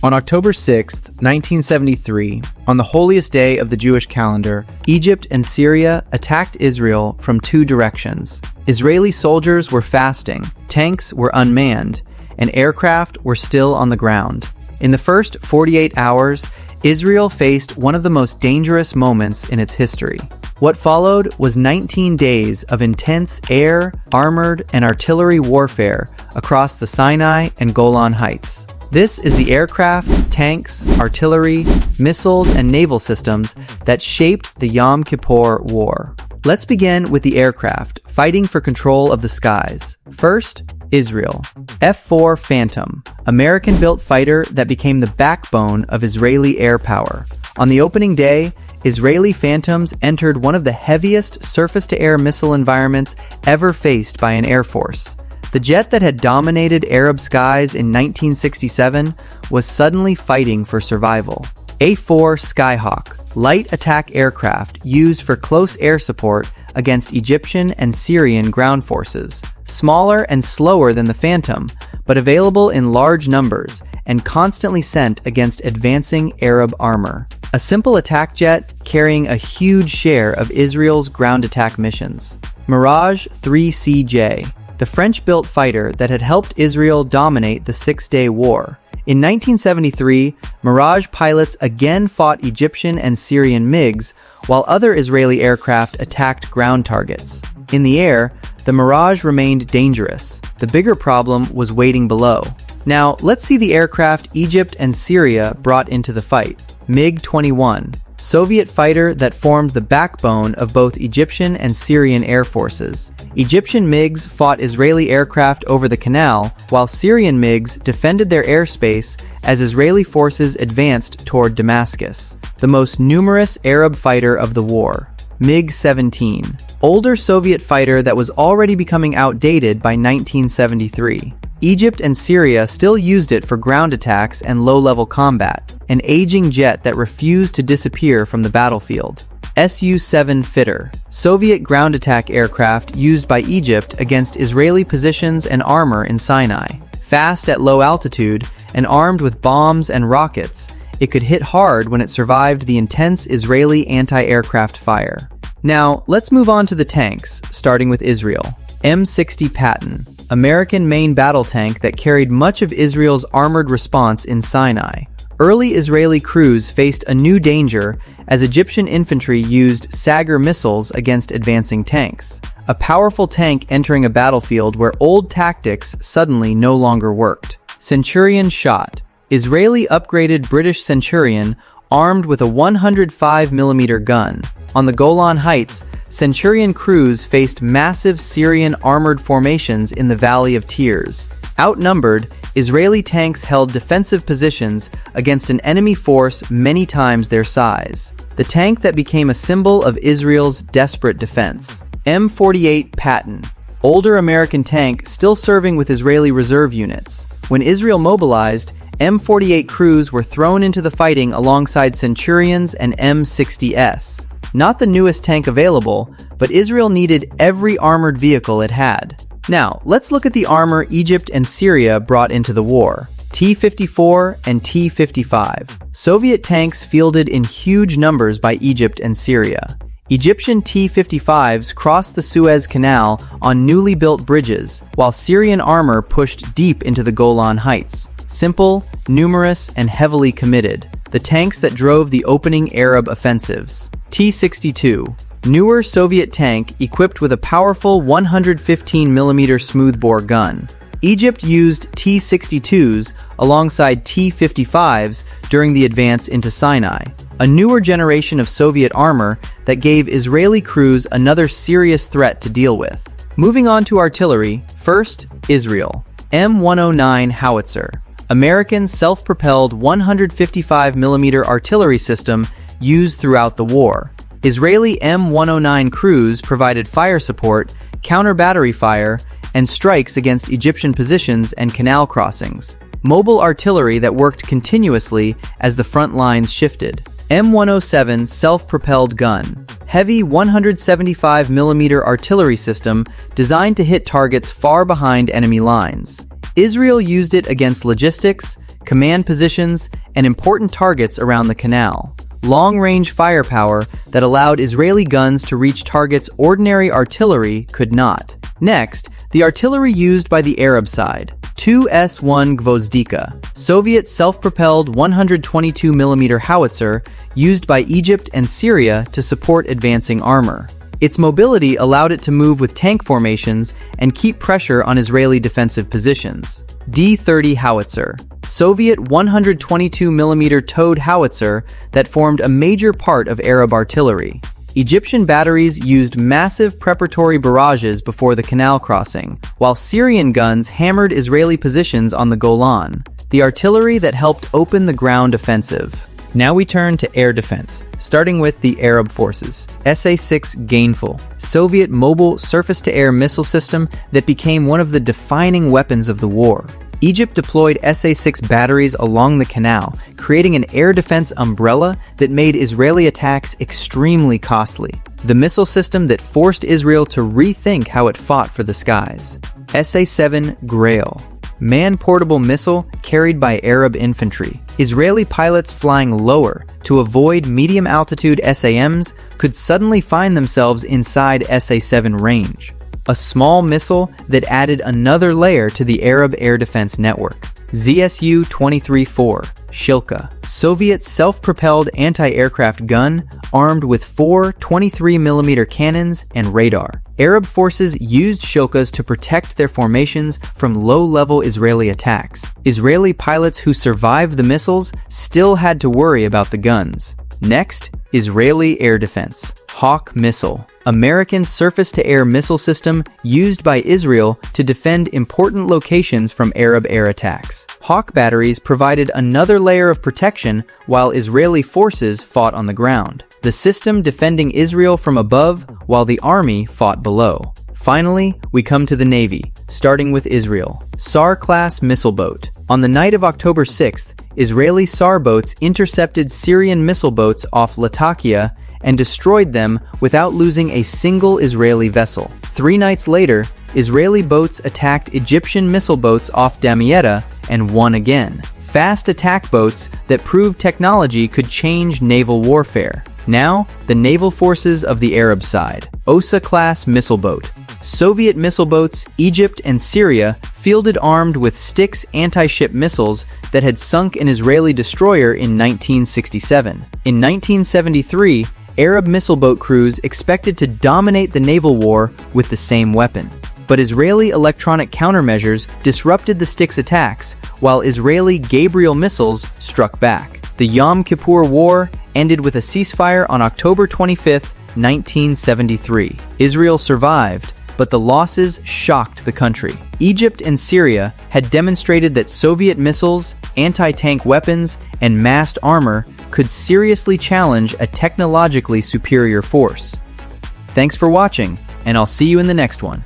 On October 6, 1973, on the holiest day of the Jewish calendar, Egypt and Syria attacked Israel from two directions. Israeli soldiers were fasting, tanks were unmanned, and aircraft were still on the ground. In the first 48 hours, Israel faced one of the most dangerous moments in its history. What followed was 19 days of intense air, armored, and artillery warfare across the Sinai and Golan Heights. This is the aircraft, tanks, artillery, missiles, and naval systems that shaped the Yom Kippur War. Let's begin with the aircraft, fighting for control of the skies. First, Israel. F-4 Phantom, American-built fighter that became the backbone of Israeli air power. On the opening day, Israeli Phantoms entered one of the heaviest surface-to-air missile environments ever faced by an air force. The jet that had dominated Arab skies in 1967 was suddenly fighting for survival. A-4 Skyhawk, light attack aircraft used for close air support against Egyptian and Syrian ground forces. Smaller and slower than the Phantom, but available in large numbers and constantly sent against advancing Arab armor. A simple attack jet carrying a huge share of Israel's ground attack missions. Mirage 3CJ, the French-built fighter that had helped Israel dominate the Six-Day War. In 1973, Mirage pilots again fought Egyptian and Syrian MiGs, while other Israeli aircraft attacked ground targets. In the air, the Mirage remained dangerous. The bigger problem was waiting below. Now, let's see the aircraft Egypt and Syria brought into the fight. MiG-21, Soviet fighter that formed the backbone of both Egyptian and Syrian air forces. Egyptian MiGs fought Israeli aircraft over the canal, while Syrian MiGs defended their airspace as Israeli forces advanced toward Damascus. The most numerous Arab fighter of the war. MiG-17, older Soviet fighter that was already becoming outdated by 1973. Egypt and Syria still used it for ground attacks and low-level combat, an aging jet that refused to disappear from the battlefield. Su-7 Fitter, Soviet ground attack aircraft used by Egypt against Israeli positions and armor in Sinai. Fast at low altitude and armed with bombs and rockets, it could hit hard when it survived the intense Israeli anti-aircraft fire. Now, let's move on to the tanks, starting with Israel. M60 Patton, American main battle tank that carried much of Israel's armored response in Sinai. Early Israeli crews faced a new danger as Egyptian infantry used Sagger missiles against advancing tanks. A powerful tank entering a battlefield where old tactics suddenly no longer worked. Centurion Shot, Israeli upgraded British Centurion armed with a 105mm gun. On the Golan Heights, Centurion crews faced massive Syrian armored formations in the Valley of Tears. Outnumbered, Israeli tanks held defensive positions against an enemy force many times their size. The tank that became a symbol of Israel's desperate defense. M48 Patton, older American tank still serving with Israeli reserve units. When Israel mobilized, M48 crews were thrown into the fighting alongside Centurions and M60s. Not the newest tank available, but Israel needed every armored vehicle it had. Now, let's look at the armor Egypt and Syria brought into the war. T-54 and T-55, Soviet tanks fielded in huge numbers by Egypt and Syria. Egyptian T-55s crossed the Suez Canal on newly built bridges, while Syrian armor pushed deep into the Golan Heights. Simple, numerous, and heavily committed, the tanks that drove the opening Arab offensives. T-62, newer Soviet tank equipped with a powerful 115mm smoothbore gun. Egypt used T-62s alongside T-55s during the advance into Sinai, a newer generation of Soviet armor that gave Israeli crews another serious threat to deal with. Moving on to artillery, first, Israel. M109 Howitzer, American self-propelled 155mm artillery system used throughout the war. Israeli M109 crews provided fire support, counter-battery fire, and strikes against Egyptian positions and canal crossings. Mobile artillery that worked continuously as the front lines shifted. M107 self-propelled gun, heavy 175mm artillery system designed to hit targets far behind enemy lines. Israel used it against logistics, command positions, and important targets around the canal. Long-range firepower that allowed Israeli guns to reach targets ordinary artillery could not. Next, the artillery used by the Arab side. 2 S-1 Gvozdika, Soviet self-propelled 122mm howitzer used by Egypt and Syria to support advancing armor. Its mobility allowed it to move with tank formations and keep pressure on Israeli defensive positions. D-30 howitzer, Soviet 122mm towed howitzer that formed a major part of Arab artillery. Egyptian batteries used massive preparatory barrages before the canal crossing, while Syrian guns hammered Israeli positions on the Golan, the artillery that helped open the ground offensive. Now we turn to air defense, starting with the Arab forces. SA-6 Gainful, Soviet mobile surface-to-air missile system that became one of the defining weapons of the war. Egypt deployed SA-6 batteries along the canal, creating an air defense umbrella that made Israeli attacks extremely costly. The missile system that forced Israel to rethink how it fought for the skies. SA-7 Grail, man-portable missile carried by Arab infantry. Israeli pilots flying lower to avoid medium-altitude SAMs could suddenly find themselves inside SA-7 range. A small missile that added another layer to the Arab air defense network. ZSU-23-4, Shilka, Soviet self-propelled anti-aircraft gun armed with 4 23mm cannons and radar. Arab forces used Shilkas to protect their formations from low-level Israeli attacks. Israeli pilots who survived the missiles still had to worry about the guns. Next, Israeli air defense. Hawk missile, American surface-to-air missile system used by Israel to defend important locations from Arab air attacks. Hawk batteries provided another layer of protection while Israeli forces fought on the ground. The system defending Israel from above while the army fought below. Finally, we come to the Navy, starting with Israel. SAR-class missile boat. On the night of October 6th, Israeli SAR boats intercepted Syrian missile boats off Latakia and destroyed them without losing a single Israeli vessel. 3 nights later, Israeli boats attacked Egyptian missile boats off Damietta and won again. Fast attack boats that proved technology could change naval warfare. Now, the naval forces of the Arab side. Osa-class missile boat. Soviet missile boats, Egypt and Syria, fielded armed with Styx anti-ship missiles that had sunk an Israeli destroyer in 1967. In 1973, Arab missile boat crews expected to dominate the naval war with the same weapon. But Israeli electronic countermeasures disrupted the Styx attacks, while Israeli Gabriel missiles struck back. The Yom Kippur War ended with a ceasefire on October 25, 1973. Israel survived, but the losses shocked the country. Egypt and Syria had demonstrated that Soviet missiles, anti-tank weapons, and massed armor could seriously challenge a technologically superior force. Thanks for watching, and I'll see you in the next one.